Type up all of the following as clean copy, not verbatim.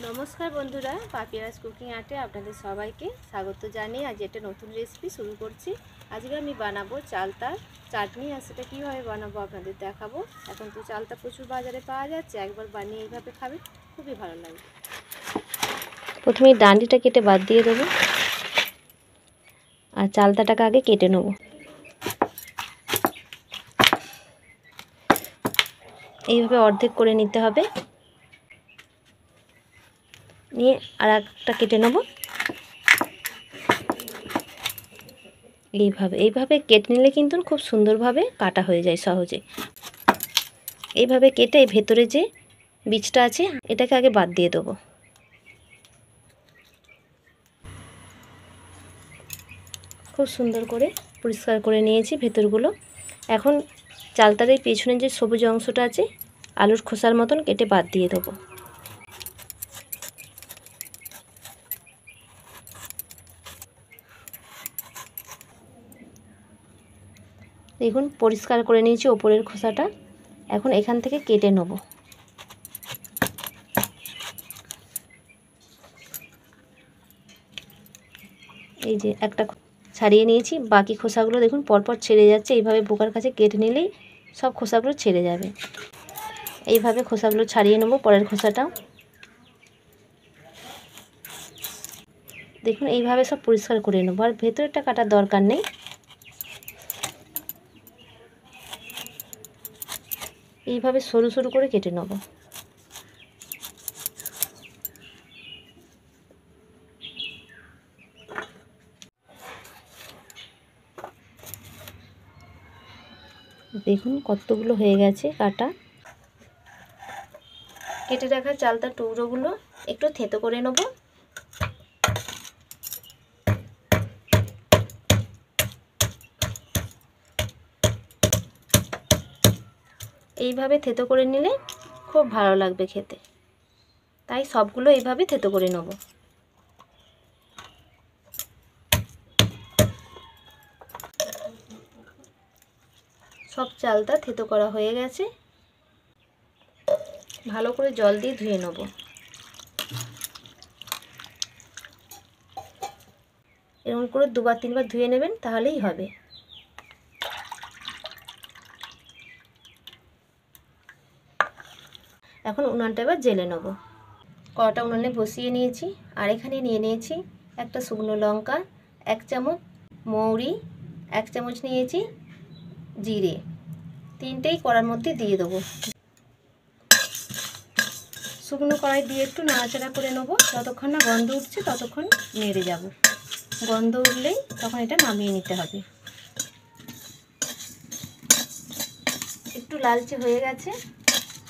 নমস্কার বন্ধুরা, পাপিয়াস কুকিং আর্টে আপনাদের সবাইকে স্বাগত জানিয়ে আজ একটা নতুন রেসিপি শুরু করছি। আজকে আমি বানাবো চালতার চাটনি, আর সেটা কীভাবে বানাবো আপনাদের দেখাবো। এখন তো চালতা প্রচুর বাজারে পাওয়া যাচ্ছে, একবার বানিয়ে এইভাবে খাবে, খুবই ভালো লাগবে। প্রথমে ডান্ডিটা কেটে বাদ দিয়ে দেবো আর চালতাটাকে আগে কেটে নেব। এইভাবে অর্ধেক করে নিতে হবে, নিয়ে আর একটা কেটে নেব। এইভাবে কেটে নিলে কিন্তু খুব সুন্দরভাবে কাটা হয়ে যায় সহজে। এইভাবে কেটে ভেতরে যে বীজটা আছে এটাকে আগে বাদ দিয়ে দেবো। খুব সুন্দর করে পরিষ্কার করে নিয়েছি ভেতরগুলো। এখন চালতার এই পেছনে যে সবুজ অংশটা আছে আলুর খোসার মতন কেটে বাদ দিয়ে দেবো। দেখুন পরিষ্কার করে নিয়েছি ওপরের খোসাটা, এখন এখান থেকে কেটে নেব। এই যে একটা ছাড়িয়ে নিয়েছি, বাকি খোসাগুলো দেখুন পরপর ছেড়ে যাচ্ছে। এইভাবে বোকার কাছে কেটে নিলেই সব খোসাগুলো ছেড়ে যাবে। এইভাবে খোসাগুলো ছাড়িয়ে নেব, পরের খোসাটাও দেখুন এইভাবে সব পরিষ্কার করে নেব, আর ভেতরটা কাটার দরকার নেই। এইভাবে সরু সরু করে কেটে নেব। দেখুন কতগুলো হয়ে গেছে কাটা। কেটে রাখা চালতার টুকরোগুলো একটু থেতো করে নেব। এইভাবে থেতো করে নিলে খুব ভালো লাগবে খেতে, তাই সবগুলো এইভাবে থেতো করে নেব। সব চালতা থেতো করা হয়ে গেছে, ভালো করে জল দিয়ে ধুয়ে নেব। এরকম করে দুবার তিনবার ধুয়ে নেবেন, তাহলেই হবে। এখন উনানটা এবার জেলে নেব। কড়াটা উনানে বসিয়ে নিয়েছি, আর এখানে নিয়ে নিয়েছি একটা শুকনো লঙ্কা, 1 চামচ মৌরি, 1 চামচ নিয়েছি জিরে। তিনটেই কড়ার মধ্যে দিয়ে দেবো। শুকনো কড়াই দিয়ে একটু নাড়াচাড়া করে নেব, যতক্ষণ না গন্ধ উঠছে ততক্ষণ নেড়ে যাব। গন্ধ উঠলেই তখন এটা নামিয়ে নিতে হবে। একটু লালচে হয়ে গেছে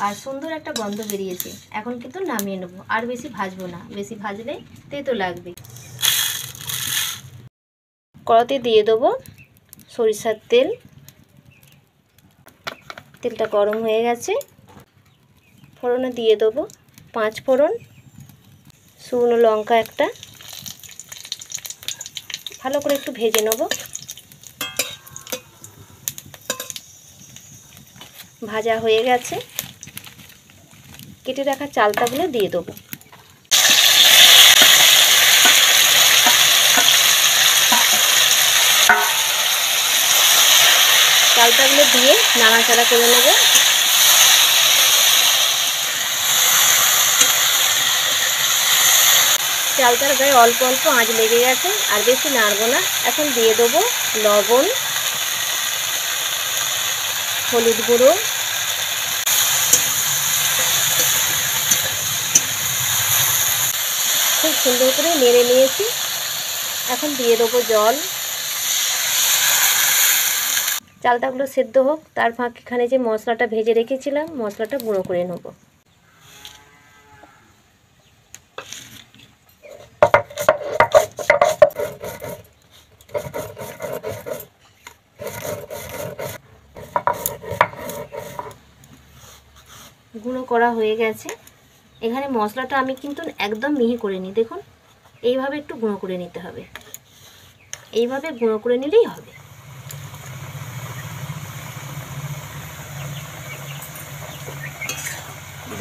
আর সুন্দর একটা গন্ধ বেরিয়েছে, এখন কিন্তু নামিয়ে নেব। আর বেশি ভাজবো না, বেশি ভাজলে তেতো লাগবে। কড়াতে দিয়ে দেবো সরিষার তেল। তেলটা গরম হয়ে গেছে, ফোড়নে দিয়ে দেবো 5 ফোড়ন, শুকনো লঙ্কা একটা, ভালো করে একটু ভেজে নেব। ভাজা হয়ে গেছে, কেটে রাখা চালতাগুলো দিয়ে দেবো। চালতাগুলো দিয়ে নাড়াচাড়া করে নেব। চালতার গায়ে অল্প অল্প আঁচ লেগে গেছে, আর বেশি নাড়বো না। এখন দিয়ে দেবো লবণ, হলুদ গুঁড়ো, খুব সুন্দর করে নেড়ে নিয়েছি। এখন দিয়ে দেবো জল। চালতাগুলো সেদ্ধ হোক, তার ফাঁকখানে যে মশলাটা ভেজে রেখেছিলাম মশলাটা গুঁড়ো করে নেব। গুঁড়ো করা হয়ে গেছে। এখানে মশলাটা আমি কিন্তু একদম মিহি করে নিই, দেখুন এইভাবে একটু গুঁড়ো করে নিতে হবে। এইভাবে গুঁড়ো করে নিলেই হবে।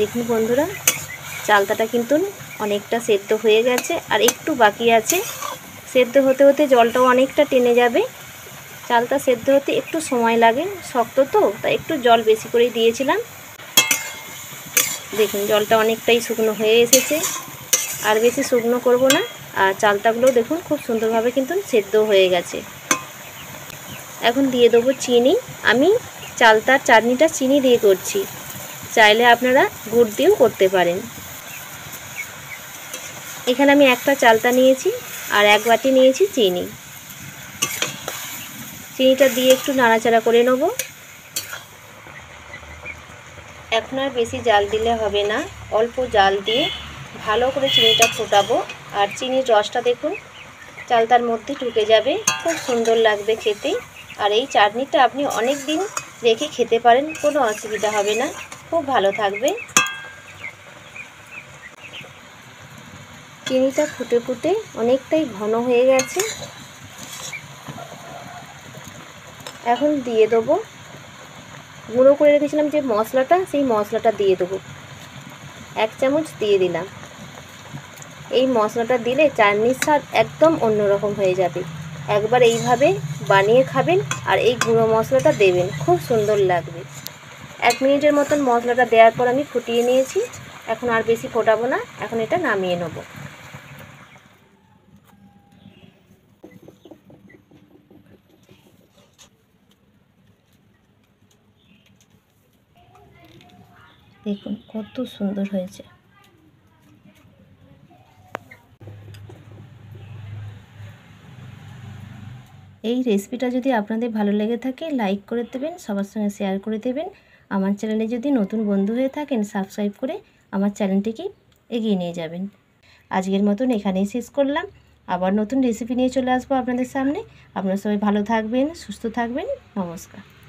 দেখুন বন্ধুরা, চালতাটা কিন্তু অনেকটা সেদ্ধ হয়ে গেছে, আর একটু বাকি আছে। সেদ্ধ হতে হতে জলটাও অনেকটা টেনে যাবে। চালটা সেদ্ধ হতে একটু সময় লাগে, শক্ত তো, তাই একটু জল বেশি করেই দিয়েছিলাম। দেখুন জলটা অনেকটাই শুকনো হয়ে এসেছে, আর বেশি শুকনো করব না। আর চালটাগুলো দেখুন খুব সুন্দরভাবে কিন্তু সেদ্ধ হয়ে গেছে। এখন দিয়ে দেবো চিনি। আমি চালতার চাটনিটা চিনি দিয়ে করছি, চাইলে আপনারা গুড় দিয়েও করতে পারেন। এখানে আমি একটা চালতা নিয়েছি আর 1 বাটি নিয়েছি চিনি। চিনিটা দিয়ে একটু নাড়াচাড়া করে নেব। এখন আর বেশি জাল দিলে হবে না, অল্প জাল দিয়ে ভালো করে চিনিটা ফোটাবো। আর চিনির রসটা দেখুন চালতার মধ্যে ঢুকে যাবে, খুব সুন্দর লাগবে খেতে। আর এই চাটনিটা আপনি অনেক দিন রেখে খেতে পারেন, কোনো অসুবিধা হবে না, খুব ভালো থাকবে। চিনিটা ফুটে ফুটে অনেকটাই ঘন হয়ে গেছে। এখন দিয়ে দেবো গুঁড়ো করে রেখেছিলাম যে মশলাটা, সেই মশলাটা দিয়ে দেবো। 1 চামচ দিয়ে দিলাম। এই মশলাটা দিলে চাটনির স্বাদ একদম অন্যরকম হয়ে যাবে। একবার এইভাবে বানিয়ে খাবেন আর এই গুঁড়ো মশলাটা দেবেন, খুব সুন্দর লাগবে। 1 মিনিটের মতন মশলাটা দেওয়ার পর আমি ফুটিয়ে নিয়েছি। এখন আর বেশি ফোটাবো না, এখন এটা নামিয়ে নেব। দেখুন কত সুন্দর হয়েছে। এই রেসিপিটা যদি আপনাদের ভালো লেগে থাকে লাইক করে দেবেন, সবার সঙ্গে শেয়ার করে দেবেন। আমার চ্যানেলে যদি নতুন বন্ধু হয়ে থাকেন সাবস্ক্রাইব করে আমার চ্যানেলটিকে এগিয়ে নিয়ে যাবেন। আজকের মতন এখানেই শেষ করলাম। আবার নতুন রেসিপি নিয়ে চলে আসবো আপনাদের সামনে। আপনারা সবাই ভালো থাকবেন, সুস্থ থাকবেন। নমস্কার।